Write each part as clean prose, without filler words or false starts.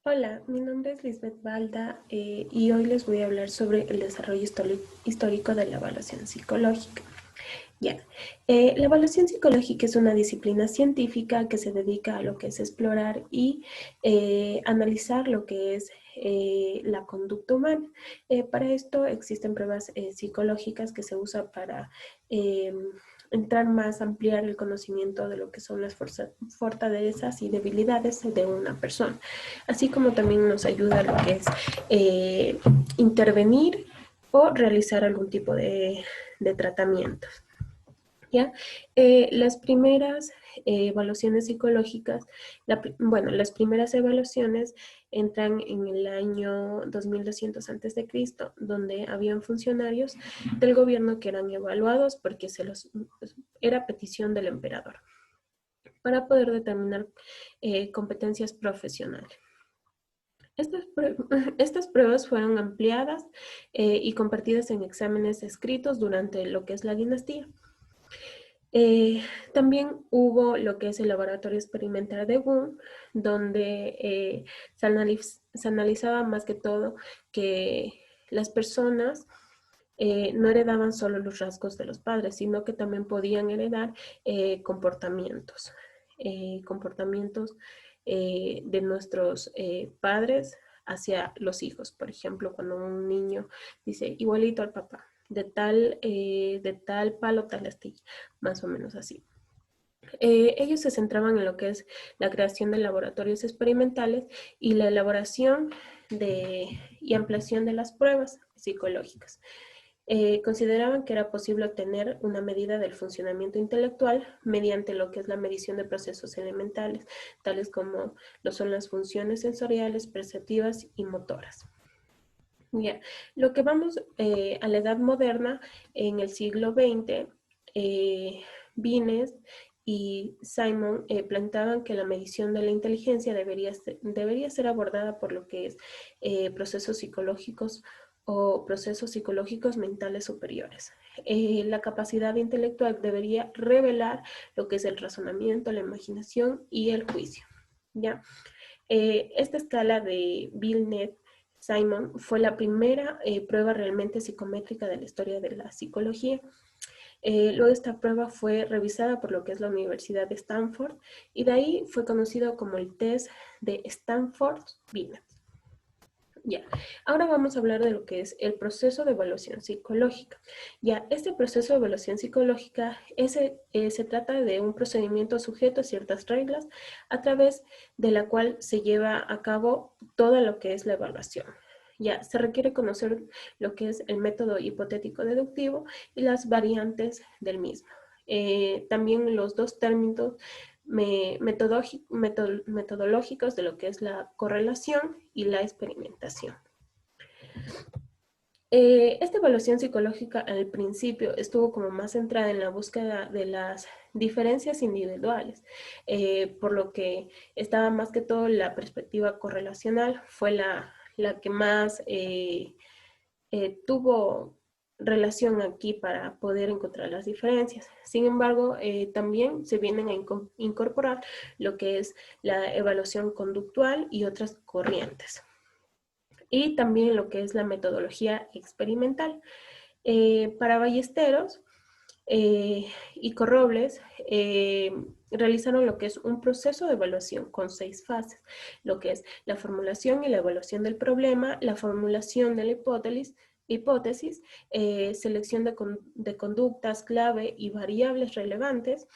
Hola, mi nombre es Lisbeth Balda y hoy les voy a hablar sobre el desarrollo histórico de la evaluación psicológica. Ya, la evaluación psicológica es una disciplina científica que se dedica a lo que es explorar y analizar lo que es la conducta humana. Para esto existen pruebas psicológicas que se usan para eh, entrar más, ampliar el conocimiento de lo que son las fortalezas y debilidades de una persona, así como también nos ayuda a lo que es intervenir o realizar algún tipo de tratamientos. ¿Ya? Las primeras evaluaciones psicológicas, bueno, las primeras evaluaciones entran en el año 2200 antes de Cristo, donde habían funcionarios del gobierno que eran evaluados porque era petición del emperador para poder determinar competencias profesionales. Estas pruebas fueron ampliadas y compartidas en exámenes escritos durante lo que es la dinastía. También hubo lo que es el laboratorio experimental de Wundt, donde se analizaba más que todo que las personas no heredaban solo los rasgos de los padres, sino que también podían heredar comportamientos de nuestros padres hacia los hijos. Por ejemplo, cuando un niño dice igualito al papá, de tal palo, tal astilla, más o menos así. Ellos se centraban en lo que es la creación de laboratorios experimentales y la elaboración y ampliación de las pruebas psicológicas. Consideraban que era posible obtener una medida del funcionamiento intelectual mediante lo que es la medición de procesos elementales, tales como lo son las funciones sensoriales, perceptivas y motoras. Yeah. Lo que vamos a la edad moderna, en el siglo XX, Vines y Simon planteaban que la medición de la inteligencia debería ser abordada por lo que es procesos psicológicos o procesos psicológicos mentales superiores. La capacidad intelectual debería revelar lo que es el razonamiento, la imaginación y el juicio. ¿Ya? Esta escala de Binet-Simon fue la primera prueba realmente psicométrica de la historia de la psicología. Luego esta prueba fue revisada por lo que es la Universidad de Stanford y de ahí fue conocido como el test de Stanford-Binet. Ya, ahora vamos a hablar de lo que es el proceso de evaluación psicológica. Ya, este proceso de evaluación psicológica se trata de un procedimiento sujeto a ciertas reglas a través de la cual se lleva a cabo todo lo que es la evaluación. Ya, se requiere conocer lo que es el método hipotético deductivo y las variantes del mismo. También los dos términos metodológicos de lo que es la correlación y la experimentación. Esta evaluación psicológica al principio estuvo como más centrada en la búsqueda de las diferencias individuales, por lo que estaba más que todo la perspectiva correlacional, fue la que más tuvo relación aquí para poder encontrar las diferencias. Sin embargo, también se vienen a incorporar lo que es la evaluación conductual y otras corrientes. Y también lo que es la metodología experimental. Para Ballesteros y Corrobles realizaron lo que es un proceso de evaluación con 6 fases, lo que es la formulación y la evaluación del problema, la formulación de la hipótesis, selección de conductas clave y variables relevantes,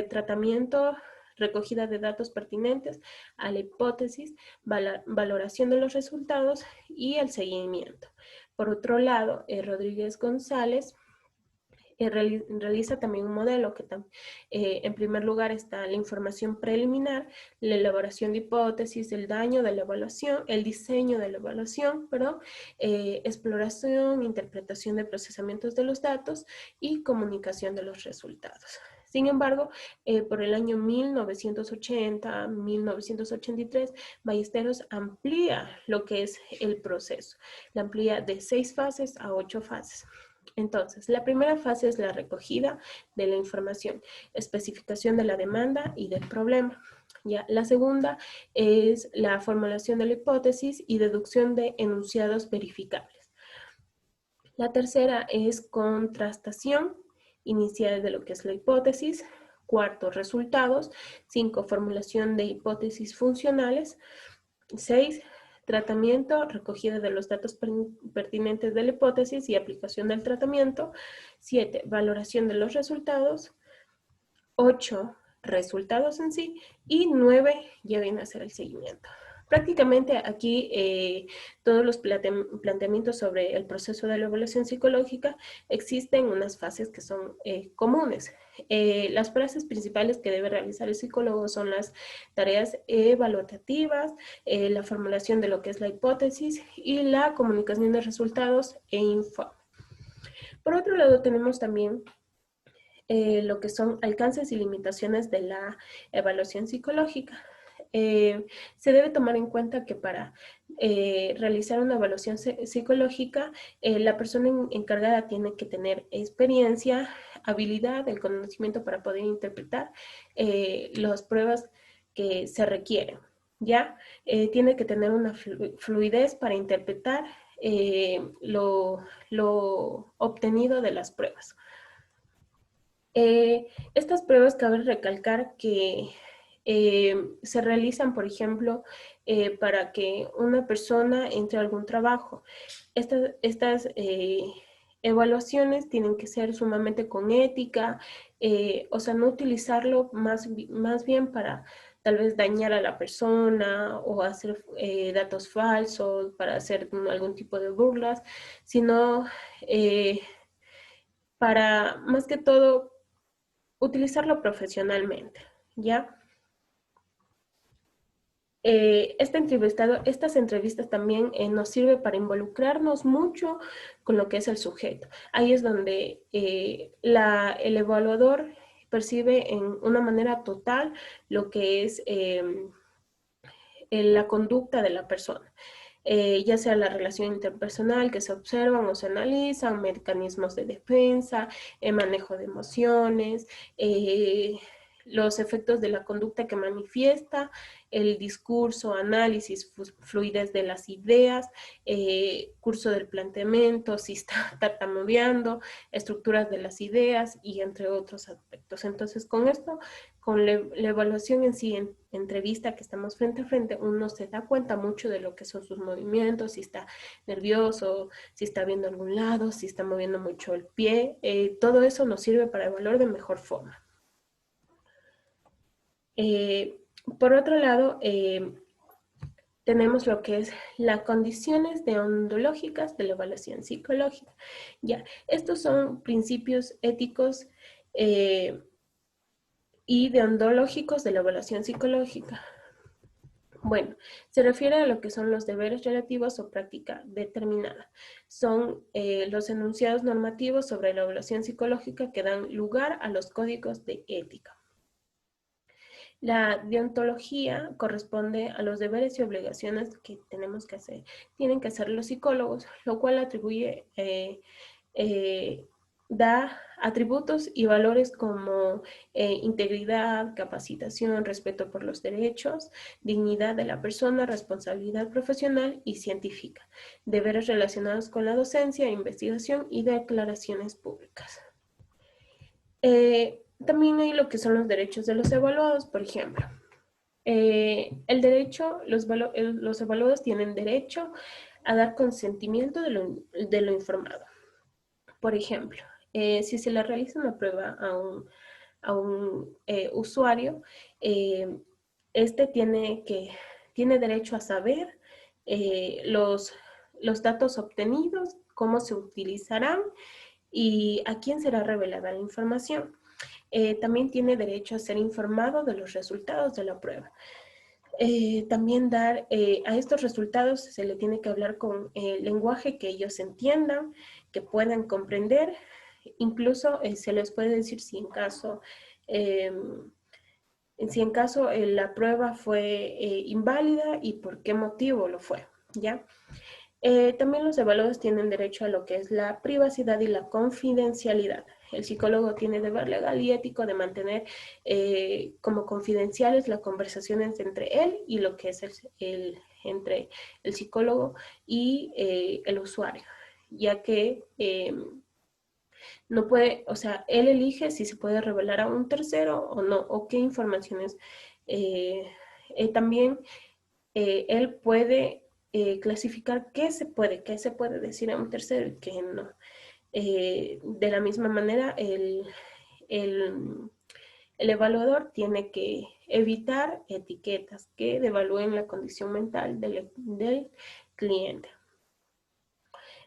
tratamiento, recogida de datos pertinentes a la hipótesis, valoración de los resultados y el seguimiento. Por otro lado, Rodríguez González realiza también un modelo que en primer lugar está la información preliminar, la elaboración de hipótesis, el daño de la evaluación, el diseño de la evaluación, perdón, exploración, interpretación de procesamientos de los datos y comunicación de los resultados. Sin embargo, por el año 1980-1983, Ballesteros amplía lo que es el proceso. La amplía de 6 fases a 8 fases. Entonces, la primera fase es la recogida de la información, especificación de la demanda y del problema. ¿Ya? La segunda es la formulación de la hipótesis y deducción de enunciados verificables. La tercera es contrastación inicial de lo que es la hipótesis. Cuarto, resultados. 5, formulación de hipótesis funcionales. 6, tratamiento, recogida de los datos pertinentes de la hipótesis y aplicación del tratamiento. 7, valoración de los resultados. 8, resultados en sí. Y 9, ya viene a ser el seguimiento. Prácticamente aquí todos los planteamientos sobre el proceso de la evaluación psicológica existen unas fases que son comunes. Las frases principales que debe realizar el psicólogo son las tareas evaluativas, la formulación de lo que es la hipótesis y la comunicación de resultados e informe. Por otro lado, tenemos también lo que son alcances y limitaciones de la evaluación psicológica. Se debe tomar en cuenta que para realizar una evaluación psicológica, la persona encargada tiene que tener experiencia, habilidad, el conocimiento para poder interpretar las pruebas que se requieren. ¿Ya? Tiene que tener una fluidez para interpretar lo obtenido de las pruebas. Estas pruebas cabe recalcar que se realizan, por ejemplo, para que una persona entre a algún trabajo. Estas evaluaciones tienen que ser sumamente con ética, o sea, no utilizarlo más bien para tal vez dañar a la persona o hacer datos falsos, para hacer algún tipo de burlas, sino para más que todo utilizarlo profesionalmente, ¿ya? Estas entrevistas también nos sirve para involucrarnos mucho con lo que es el sujeto. Ahí es donde el evaluador percibe en una manera total lo que es la conducta de la persona. Ya sea la relación interpersonal que se observan o se analizan, mecanismos de defensa, manejo de emociones, los efectos de la conducta que manifiesta, el discurso, análisis, fluidez de las ideas, curso del planteamiento, si está tartamudeando, estructuras de las ideas y entre otros aspectos. Entonces, con esto, con la evaluación en sí, en entrevista que estamos frente a frente, uno se da cuenta mucho de lo que son sus movimientos, si está nervioso, si está viendo a algún lado, si está moviendo mucho el pie. Todo eso nos sirve para evaluar de mejor forma. Por otro lado, tenemos lo que es las condiciones deontológicas de la evaluación psicológica. Ya, estos son principios éticos y deontológicos de la evaluación psicológica. Bueno, se refiere a lo que son los deberes relativos o práctica determinada. Son los enunciados normativos sobre la evaluación psicológica que dan lugar a los códigos de ética. La deontología corresponde a los deberes y obligaciones que tenemos que hacer, tienen que hacer los psicólogos, lo cual atribuye, da atributos y valores como integridad, capacitación, respeto por los derechos, dignidad de la persona, responsabilidad profesional y científica, deberes relacionados con la docencia, investigación y declaraciones públicas. También hay lo que son los derechos de los evaluados, por ejemplo. Los evaluados tienen derecho a dar consentimiento de lo informado. Por ejemplo, si se le realiza una prueba a un usuario, este tiene derecho a saber los datos obtenidos, cómo se utilizarán y a quién será revelada la información. También tiene derecho a ser informado de los resultados de la prueba. También a estos resultados se le tiene que hablar con el lenguaje que ellos entiendan, que puedan comprender. Incluso se les puede decir si en caso la prueba fue inválida y por qué motivo lo fue, ¿ya? También los evaluados tienen derecho a lo que es la privacidad y la confidencialidad. el psicólogo tiene deber legal y ético de mantener como confidenciales las conversaciones entre él y lo que es entre el psicólogo y el usuario, ya que no puede, o sea, él elige si se puede revelar a un tercero o no, o qué informaciones. También él puede clasificar qué se puede decir a un tercero y qué no. De la misma manera, el, el evaluador tiene que evitar etiquetas que devalúen la condición mental del cliente,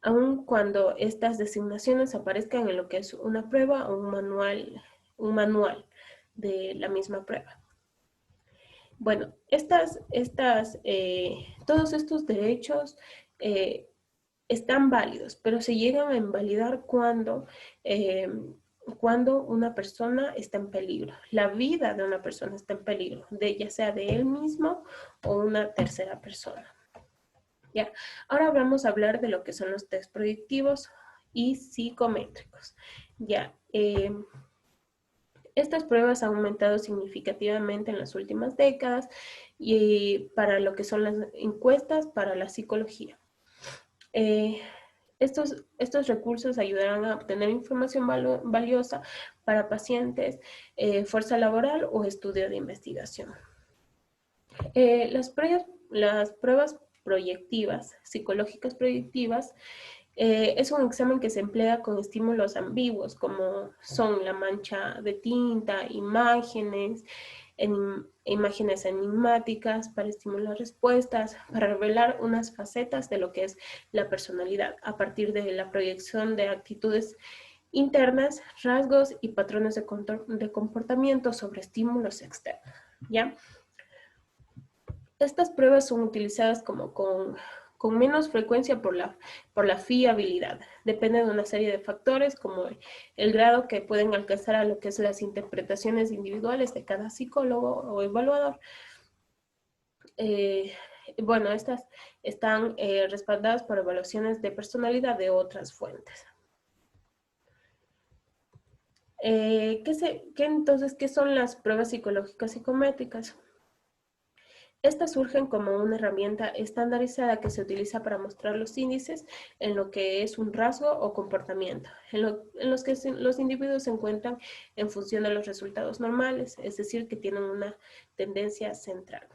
aun cuando estas designaciones aparezcan en lo que es una prueba o un manual de la misma prueba. Bueno, todos estos derechos están válidos, pero se llegan a invalidar cuando una persona está en peligro. La vida de una persona está en peligro, ya sea de él mismo o una tercera persona. ¿Ya? Ahora vamos a hablar de lo que son los test proyectivos y psicométricos. ¿Ya? Estas pruebas han aumentado significativamente en las últimas décadas y para lo que son las encuestas para la psicología. Estos recursos ayudarán a obtener información valiosa para pacientes, fuerza laboral o estudio de investigación. Las pruebas proyectivas, psicológicas proyectivas, es un examen que se emplea con estímulos ambiguos, como son la mancha de tinta, imágenes enigmáticas para estimular respuestas, para revelar unas facetas de lo que es la personalidad, a partir de la proyección de actitudes internas, rasgos y patrones de comportamiento sobre estímulos externos, ¿ya? Estas pruebas son utilizadas como con menos frecuencia por la fiabilidad. Depende de una serie de factores como el grado que pueden alcanzar a lo que es las interpretaciones individuales de cada psicólogo o evaluador. Bueno, estas están respaldadas por evaluaciones de personalidad de otras fuentes. Entonces, ¿qué son las pruebas psicológicas psicométricas? Estas surgen como una herramienta estandarizada que se utiliza para mostrar los índices en lo que es un rasgo o comportamiento, en los que los individuos se encuentran en función de los resultados normales, es decir, que tienen una tendencia central.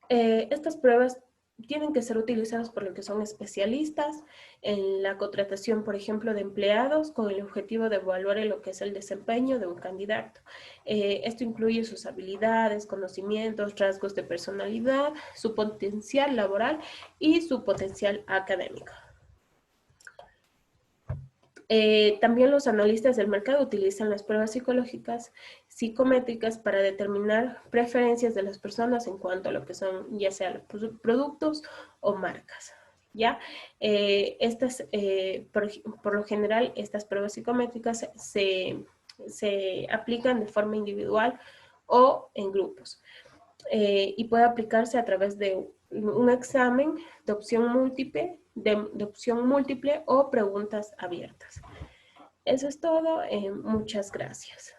Estas pruebas tienen que ser utilizadas por los que son especialistas en la contratación, por ejemplo, de empleados con el objetivo de evaluar lo que es el desempeño de un candidato. Esto incluye sus habilidades, conocimientos, rasgos de personalidad, su potencial laboral y su potencial académico. También los analistas del mercado utilizan las pruebas psicológicas psicométricas para determinar preferencias de las personas en cuanto a lo que son ya sea productos o marcas. ¿Ya? Por lo general, estas pruebas psicométricas se aplican de forma individual o en grupos. Y puede aplicarse a través de un examen de opción múltiple o preguntas abiertas. Eso es todo. Muchas gracias.